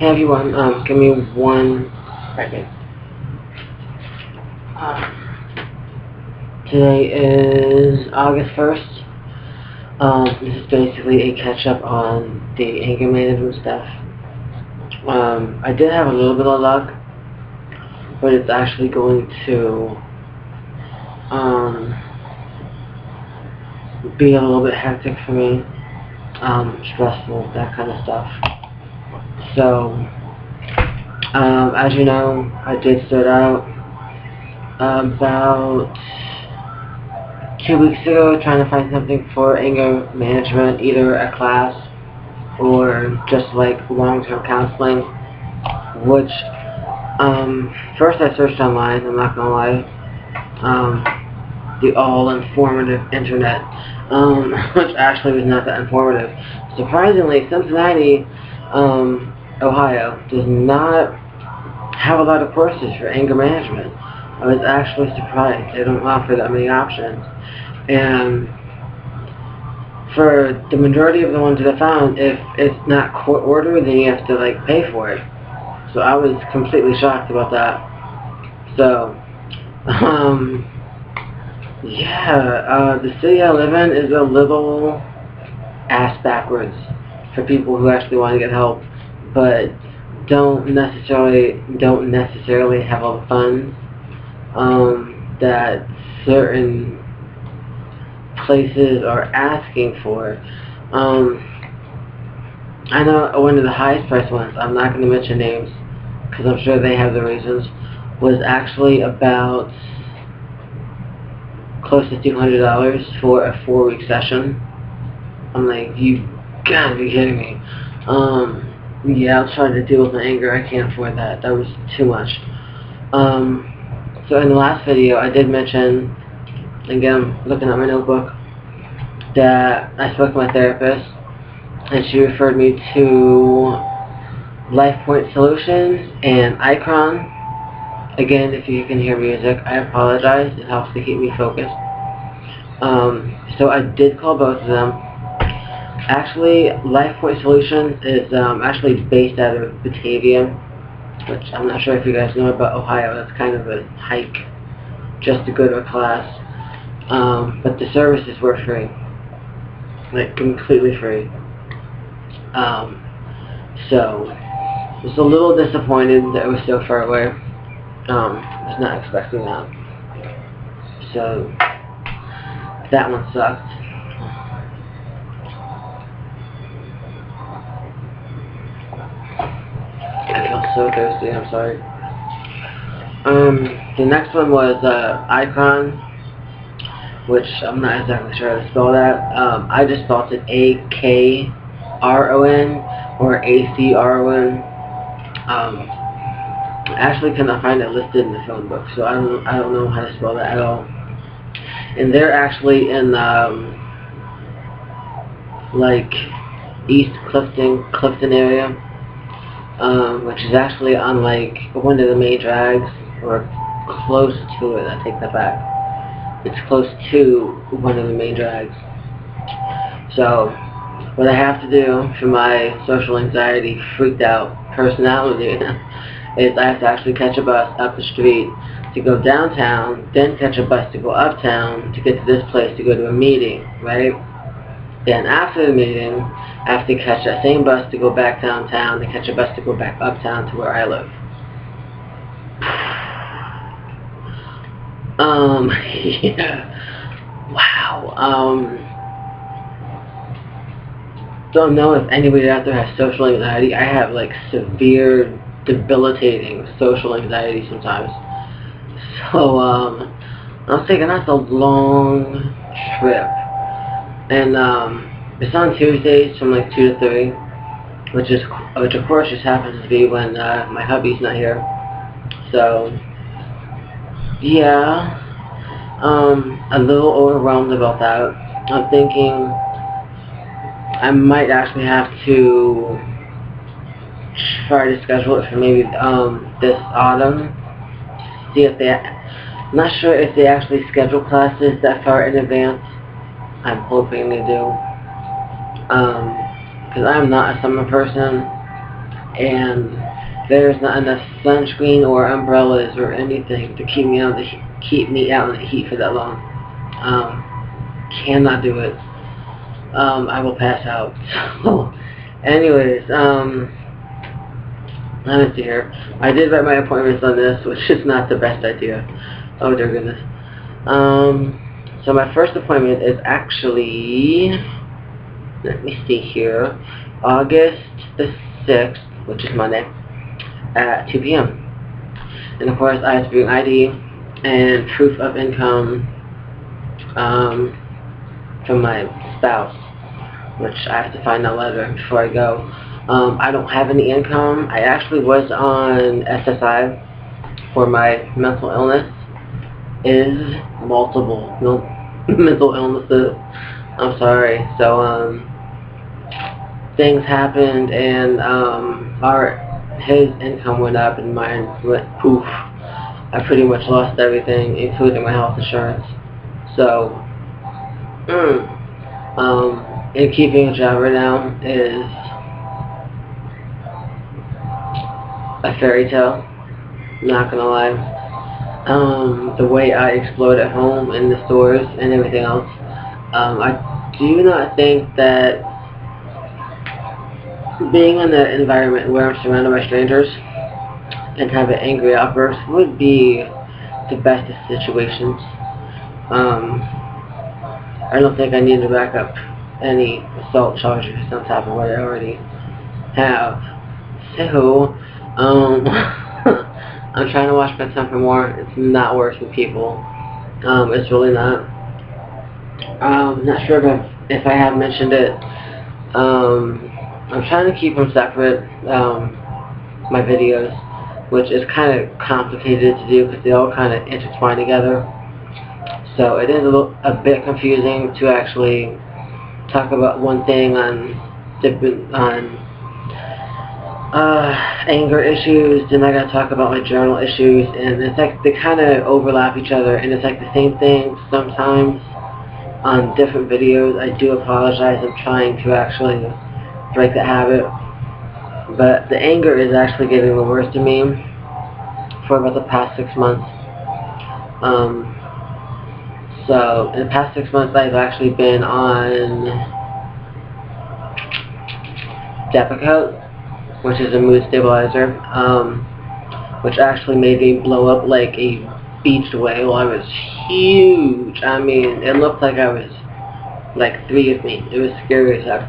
Hey everyone, give me 1 second. Today is August 1st. This is basically a catch-up on the anger management stuff. I did have a little bit of luck, but it's actually going to be a little bit hectic for me, stressful, that kind of stuff. So, as you know, I did start out about 2 weeks ago trying to find something for anger management, either a class or just like long-term counseling, which first I searched online, I'm not gonna lie, the all-informative internet, which actually was not that informative. Surprisingly, Cincinnati, Ohio does not have a lot of courses for anger management. I was actually surprised. They don't offer that many options. And for the majority of the ones that I found, if it's not court ordered, then you have to like pay for it. So I was completely shocked about that. So, yeah, the city I live in is a little ass backwards for people who actually want to get help, but don't necessarily have all the funds that certain places are asking for. I know one of the highest priced ones, I'm not going to mention names because I'm sure they have the reasons, was actually about close to $200 for a 4-week session. I'm like, you gotta be kidding me. Yeah, I was trying to deal with my anger. I can't afford that. That was too much. So in the last video, I did mention, again, I'm looking at my notebook, that I spoke to my therapist, and she referred me to LifePoint Solutions and Icon. Again, if you can hear music, I apologize. It helps to keep me focused. So I did call both of them. Actually, LifePoint Solutions is actually based out of Batavia, which I'm not sure if you guys know about Ohio. That's kind of a hike just to go to a class. But the services were free, like completely free. So I was a little disappointed that it was so far away. I was not expecting that. So that one sucked. I feel so thirsty, I'm sorry. The next one was Icon, which I'm not exactly sure how to spell that. I just spelled it A-K-R-O-N or A-C-R-O-N. I actually cannot find it listed in the phone book, so I don't know how to spell that at all. And they're actually in like East Clifton area, which is actually on like one of the main drags, or close to it. I take that back. It's close to one of the main drags. So what I have to do for my social anxiety, freaked out personality is I have to actually catch a bus up the street to go downtown, then catch a bus to go uptown to get to this place to go to a meeting, right? Then after the meeting, I have to catch that same bus to go back downtown, to catch a bus to go back uptown to where I live. Yeah. Wow. Don't know if anybody out there has social anxiety. I have like severe, debilitating social anxiety sometimes. So, I was thinking that's a long trip. And, it's on Tuesdays from like 2 to 3, which of course just happens to be when, my hubby's not here. So, yeah, a little overwhelmed about that. I'm thinking I might actually have to try to schedule it for maybe this autumn. See if I'm not sure if they actually schedule classes that far in advance. I'm hoping they do. Because I'm not a summer person. and there's not enough sunscreen or umbrellas or anything to keep me out in the heat for that long. Cannot do it. I will pass out. So, anyways, let me see here. I did write my appointments on this, which is not the best idea. Oh dear goodness. So my first appointment is actually, let me see here, August the 6th, which is Monday, at 2 p.m. And of course I have to bring ID and proof of income from my spouse, which I have to find that letter before I go. I don't have any income. I actually was on SSI for my mental illness. Is multiple mental illnesses. I'm sorry. So things happened, and his income went up and mine went poof. I pretty much lost everything, including my health insurance. So and keeping a job right now is a fairy tale. Not gonna lie. The way I explode at home in the stores and everything else, I do not think that being in an environment where I'm surrounded by strangers and have an angry outburst would be the best of situations. I don't think I need to back up any assault charges on top of what I already have. So, I'm trying to watch my temper more. It's not working, people. It's really not. Not sure if I have mentioned it. I'm trying to keep them separate, my videos, which is kind of complicated to do because they all kind of intertwine together. So it is a bit confusing to actually talk about one thing on anger issues, then I gotta talk about my journal issues, and it's like they kind of overlap each other, and it's like the same thing sometimes on different videos. I do apologize. I'm trying to actually break the habit, but the anger is actually getting the worst of me for about the past 6 months. So in the past 6 months I've actually been on Depakote, which is a mood stabilizer, which actually made me blow up like a beached whale. I was huge. I mean, it looked like I was like 3 of me. It was scary as heck.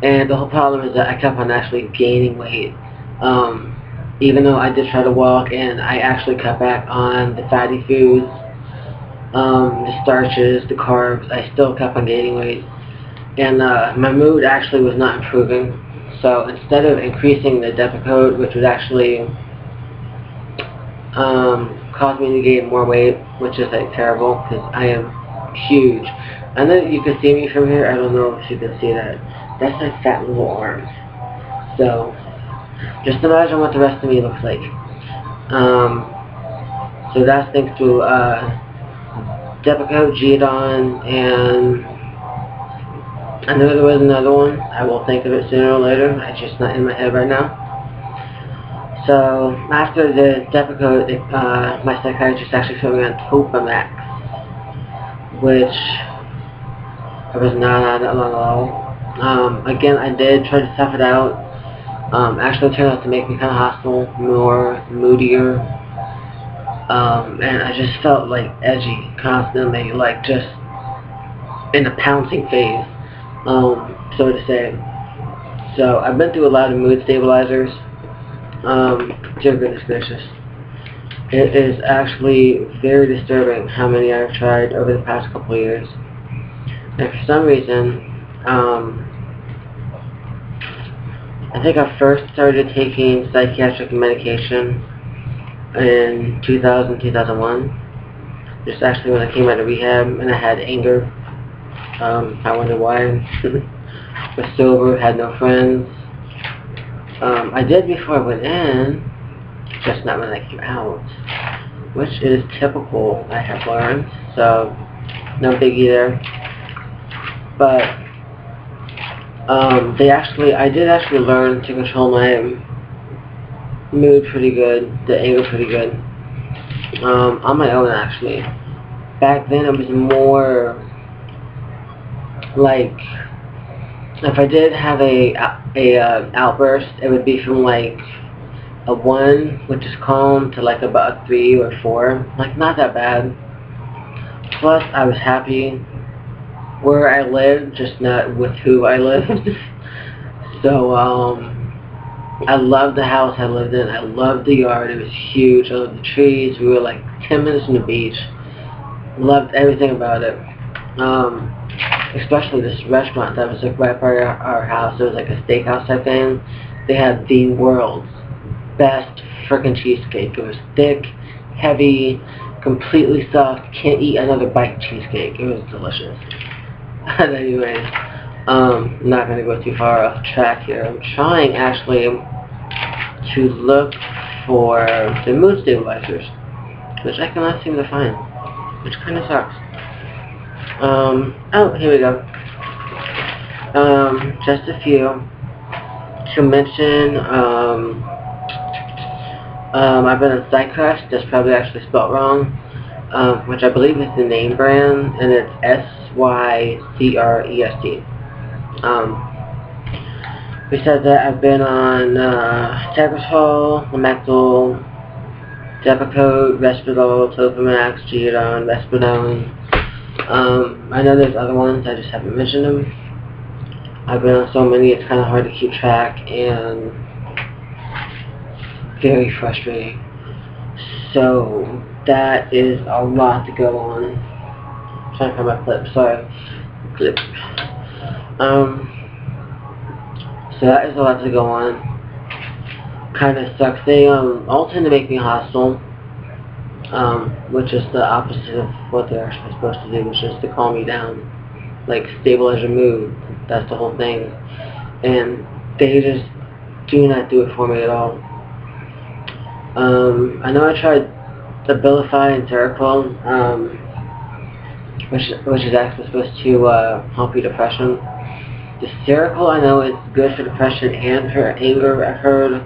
And the whole problem is that I kept on actually gaining weight. Even though I did try to walk and I actually cut back on the fatty foods, the starches, the carbs, I still kept on gaining weight. And my mood actually was not improving. So instead of increasing the Depakote, which would actually cause me to gain more weight, which is like terrible because I am huge. I know you can see me from here. I don't know if you can see that. That's like fat little arms. So just imagine what the rest of me looks like. So that's thanks to Depakote, Geodon, and I know there was another one. I will think of it sooner or later. It's just not in my head right now. So after the Depakote, my psychiatrist actually put me on Topamax, which I was not on at all. Again, I did try to tough it out. Actually, it turned out to make me kind of hostile, more moodier, and I just felt like edgy constantly, like just in a pouncing phase. So to say. So I've been through a lot of mood stabilizers. Dear goodness gracious. It is actually very disturbing how many I've tried over the past couple of years. And for some reason, I think I first started taking psychiatric medication in 2000, 2001. Just actually when I came out of rehab and I had anger. I wonder why. Was sober, had no friends. I did before I went in, just not when I came out, which is typical, I have learned, so no biggie there. But I did actually learn to control my mood pretty good, the anger pretty good, on my own actually. Back then it was more like, if I did have a outburst, it would be from like a 1, which is calm, to like about a 3 or 4, like not that bad. Plus I was happy where I lived, just not with who I lived. So, I loved the house I lived in. I loved the yard. It was huge. I loved the trees. We were like 10 minutes from the beach. Loved everything about it. Especially this restaurant that was like right by our house. It was like a steakhouse type thing. They had the world's best frickin' cheesecake. It was thick, heavy, completely soft. Can't eat another bite of cheesecake. It was delicious. But anyways, I'm not going to go too far off track here. I'm trying actually to look for the mood stabilizers, which I cannot seem to find, which kind of sucks. Oh, here we go. Just a few to mention. I've been on Sycrest. That's probably actually spelled wrong, which I believe is the name brand, and it's SYCREST. Besides that, I've been on Tegretol, Lamictal, Depakote, Risperdal, Topamax, Geodon, Risperidone. I know there's other ones, I just haven't mentioned them. I've been on so many, it's kind of hard to keep track, and very frustrating. So, that is a lot to go on. I'm trying to find my clip, sorry. Clip. So that is a lot to go on. Kind of sucks. They all tend to make me hostile, which is the opposite of what they're actually supposed to do, which is to calm me down, like stabilize your mood. That's the whole thing, and they just do not do it for me at all. I know I tried the Abilify and Seroquel, which is actually supposed to help your depression. The Seroquel I know is good for depression and for anger, I've heard,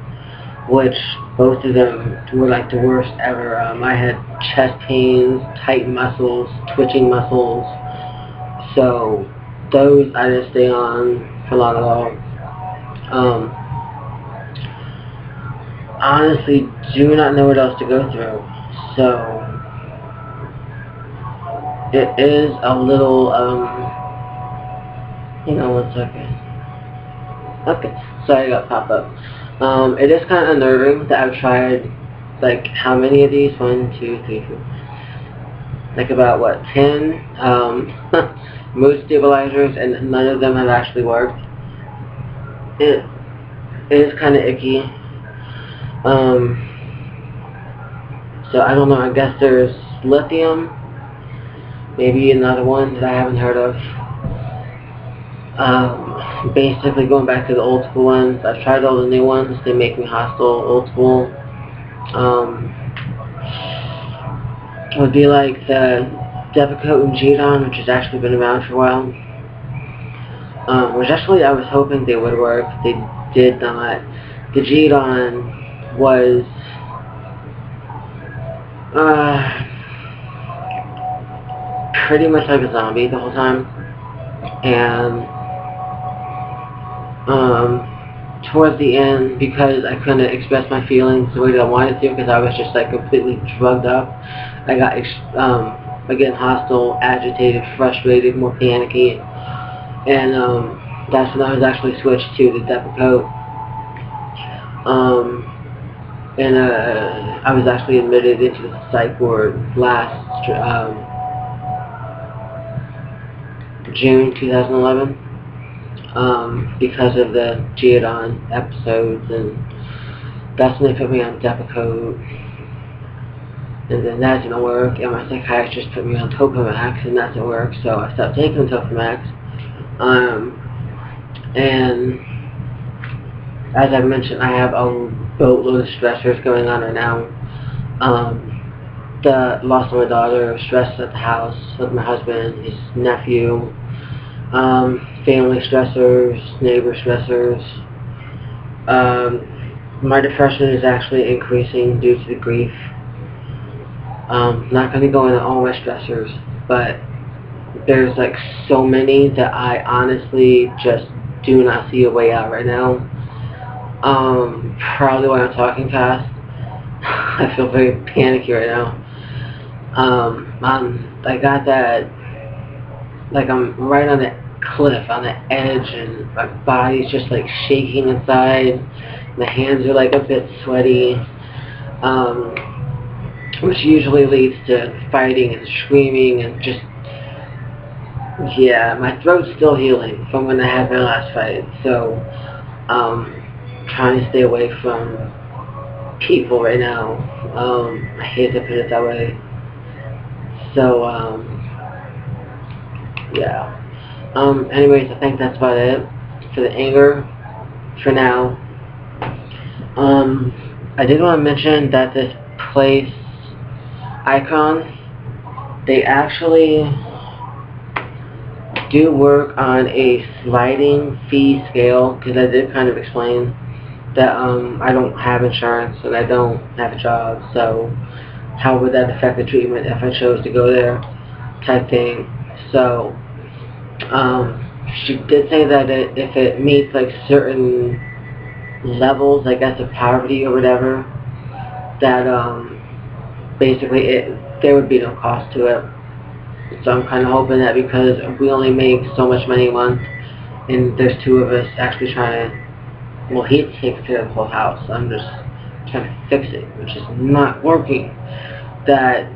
which both of them were like the worst ever. I had chest pains, tight muscles, twitching muscles, so those I didn't stay on for long at all. Honestly, do not know what else to go through, so it is a little, one second. Okay, sorry I got pop up. It is kind of unnerving that I've tried, like, how many of these? 1, 2, 3, 4. Like about, what, 10 mood stabilizers, and none of them have actually worked. It is kind of icky. So I don't know, I guess there's lithium, maybe another one that I haven't heard of. Basically going back to the old school ones. I've tried all the new ones, they make me hostile. Old school would be like the Depakote and Geodon, which has actually been around for a while, which actually I was hoping they would work. They did not. The Geodon was pretty much like a zombie the whole time, and towards the end, because I couldn't express my feelings the way that I wanted to, because I was just like completely drugged up, I got again hostile, agitated, frustrated, more panicky, and that's when I was actually switched to the Depakote. And I was actually admitted into the psych ward last June 2011, because of the Geodon episodes, and that's when they put me on Depakote, and then that didn't work, and my psychiatrist put me on Topamax, and that didn't work, so I stopped taking Topamax, and as I mentioned, I have a boatload of stressors going on right now. The loss of my daughter, stress at the house with my husband, his nephew, family stressors, neighbor stressors. My depression is actually increasing due to the grief. Not going to go into all my stressors, but there's like so many that I honestly just do not see a way out right now. Probably why I'm talking fast. I feel very panicky right now. I got that, like I'm right on the cliff, on the edge, and my body's just like shaking inside. My hands are like a bit sweaty, which usually leads to fighting and screaming and just, yeah, my throat's still healing from when I had my last fight, so trying to stay away from people right now. I hate to put it that way. So, yeah. Anyways, I think that's about it for the anger for now. I did want to mention that this place, Icon, they actually do work on a sliding fee scale, because I did kind of explain that I don't have insurance and I don't have a job, so how would that affect the treatment if I chose to go there, type thing. So she did say that if it meets like certain levels, I guess, of poverty or whatever, that basically there would be no cost to it. So I'm kind of hoping that because we only make so much money a month, and there's two of us actually trying to, well, he takes care of the whole house, I'm just trying to fix it, which is not working, that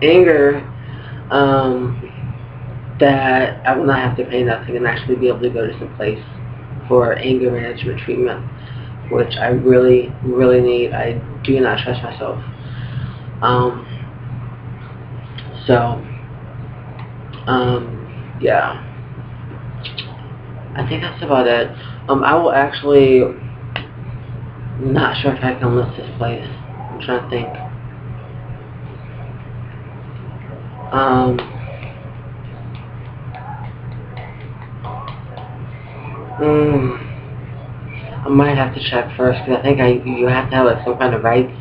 anger, that I will not have to pay nothing and actually be able to go to some place for anger management treatment, which I really, really need. I do not trust myself. Yeah. I think that's about it. I will actually, not sure if I can list this place. I'm trying to think. I might have to check first, because I think you have to have like some kind of rights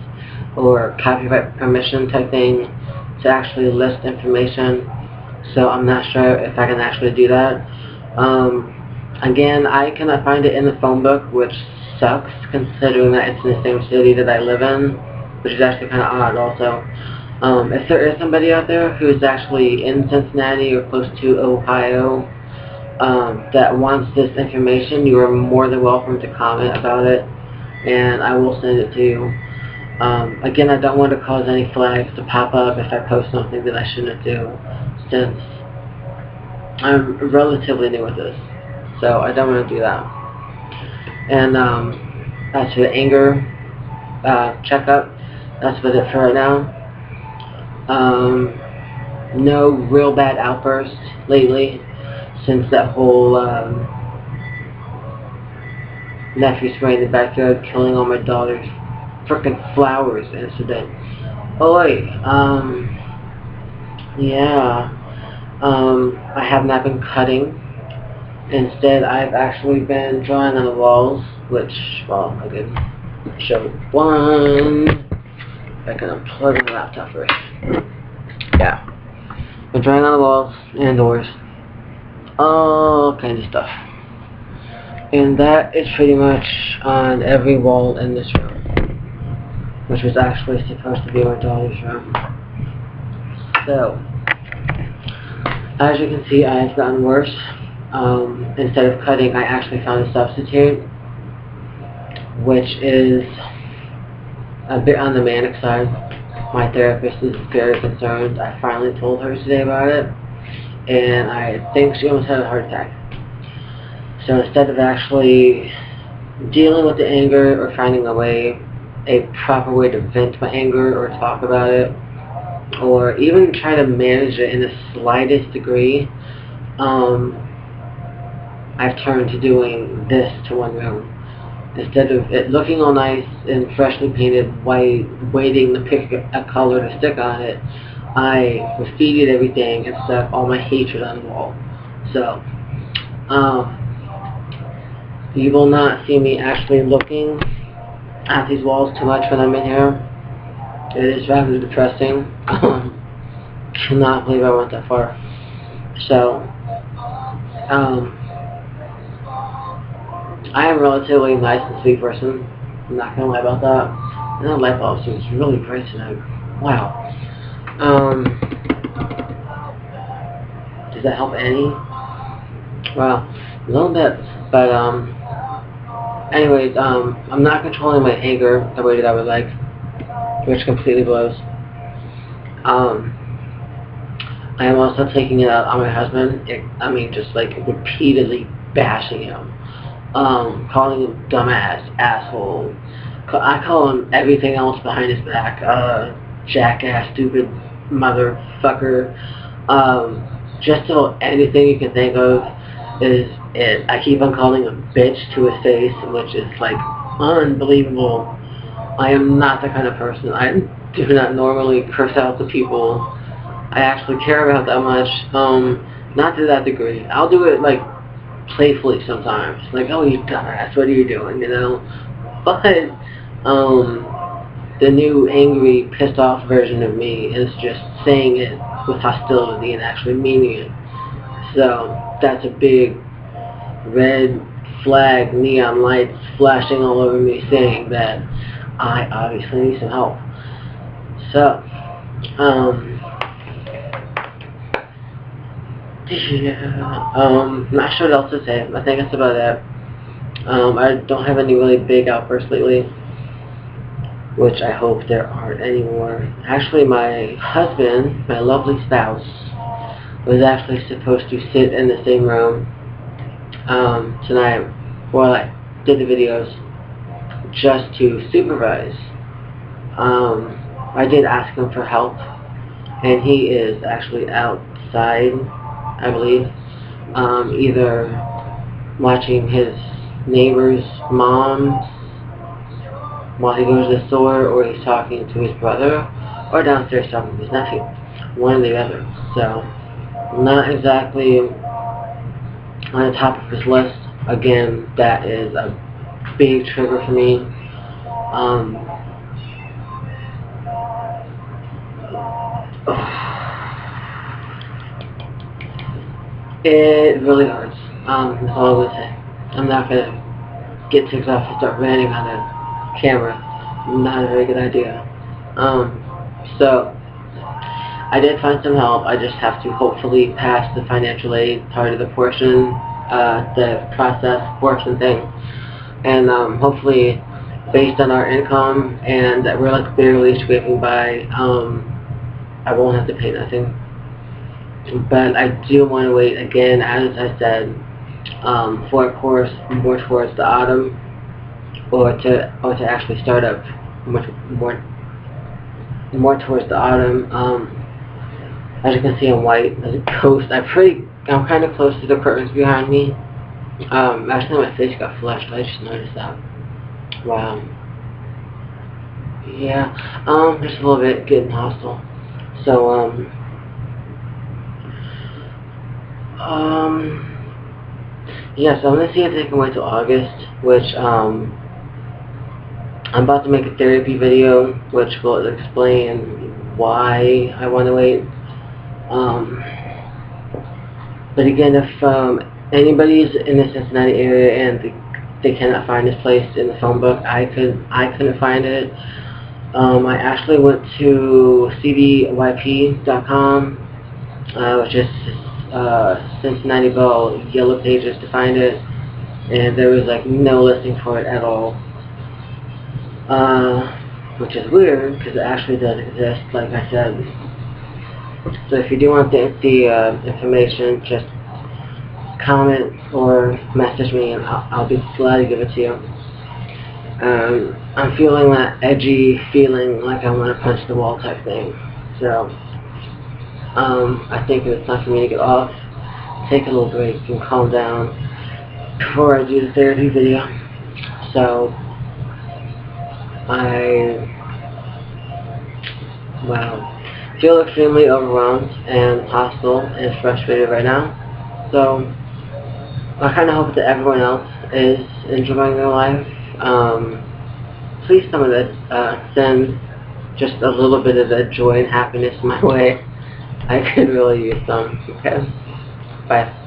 or copyright permission type thing to actually list information. So I'm not sure if I can actually do that. Again, I cannot find it in the phone book, which sucks considering that it's in the same city that I live in, which is actually kind of odd also. If there is somebody out there who is actually in Cincinnati or close to Ohio that wants this information, you are more than welcome to comment about it, and I will send it to you. Again, I don't want to cause any flags to pop up if I post something that I shouldn't do, since I'm relatively new with this, so I don't want to do that. And as for the anger checkup, that's about it for right now. No real bad outbursts lately since that whole nephew spraying the backyard, killing all my daughter's frickin' flowers incident. Oh wait, yeah, I have not been cutting. Instead, I've actually been drawing on the walls, which, well, I can show one. I can unplug the laptop first. Yeah, been drawing on the walls and doors, all kinds of stuff. And that is pretty much on every wall in this room, which was actually supposed to be my daughter's room. So, as you can see, I've gotten worse. Instead of cutting, I actually found a substitute, which is a bit on the manic side. My therapist is very concerned. I finally told her today about it, and I think she almost had a heart attack. So instead of actually dealing with the anger or finding a proper way to vent my anger or talk about it, or even try to manage it in the slightest degree, I've turned to doing this to one room. Instead of it looking all nice and freshly painted white, waiting to pick a color to stick on it, I graffitied everything and stuck all my hatred on the wall. So, Um, you will not see me actually looking at these walls too much when I'm in here. It is rather depressing. Cannot believe I went that far. So, I am a relatively nice and sweet person. I'm not gonna lie about that. And that light bulb seems really bright tonight. Wow. Does that help any? Well, a little bit. But, anyways, I'm not controlling my anger the way that I would like, which completely blows. I am also taking it out on my husband. Just like repeatedly bashing him. Calling him dumbass, asshole. I call him everything else behind his back. Jackass, stupid motherfucker. Just about anything you can think of is it. I keep on calling him bitch to his face, which is like unbelievable. I am not the kind of person. I do not normally curse out to people I actually care about that much. Not to that degree. I'll do it like playfully sometimes. Like, oh, you dumbass, what are you doing? You know? But the new angry, pissed off version of me is just saying it with hostility and actually meaning it. So that's a big red flag, neon lights flashing all over me saying that I obviously need some help. So, yeah, not sure what else to say. I think that's about it. I don't have any really big outbursts lately, which I hope there aren't anymore. Actually, my husband, my lovely spouse, was actually supposed to sit in the same room tonight while I did the videos, just to supervise. I did ask him for help, and he is actually outside, I believe, either watching his neighbor's mom while he goes to the store, or he's talking to his brother, or downstairs talking to his nephew. One or the other. So, not exactly on the top of his list. Again, that is a big trigger for me. It really hurts. That's all I would say. I'm not gonna get ticked off and start ranting on the camera. Not a very good idea. So I did find some help. I just have to hopefully pass the financial aid part of the portion, the process portion thing, and hopefully, based on our income and that we're like barely scraping by, I won't have to pay nothing. But I do want to wait again, as I said, for a course more towards the autumn, or to actually start up much more towards the autumn. As you can see, I'm white. There's a ghost. I'm kind of close to the curtains behind me. Actually, my face got flushed. I just noticed that. Wow. Yeah. Just a little bit getting hostile. So yeah, so I'm going to see if they can wait till August, which, I'm about to make a therapy video, which will explain why I want to wait. But again, if, anybody's in the Cincinnati area and they cannot find this place in the phone book, I couldn't find it. I actually went to cbyp.com, which is Cincinnati Bell Yellow Pages, to find it, and there was like no listing for it at all, which is weird because it actually does exist, like I said. So if you do want the information, just comment or message me, and I'll be glad to give it to you. I'm feeling that edgy feeling, like I want to punch the wall type thing. So I think it's time for me to get off, take a little break, and calm down before I do the therapy video. So I feel extremely overwhelmed and hostile and frustrated right now. So I kind of hope that everyone else is enjoying their life. Please, some of this, send just a little bit of the joy and happiness my way. I could really use some. Okay. Bye.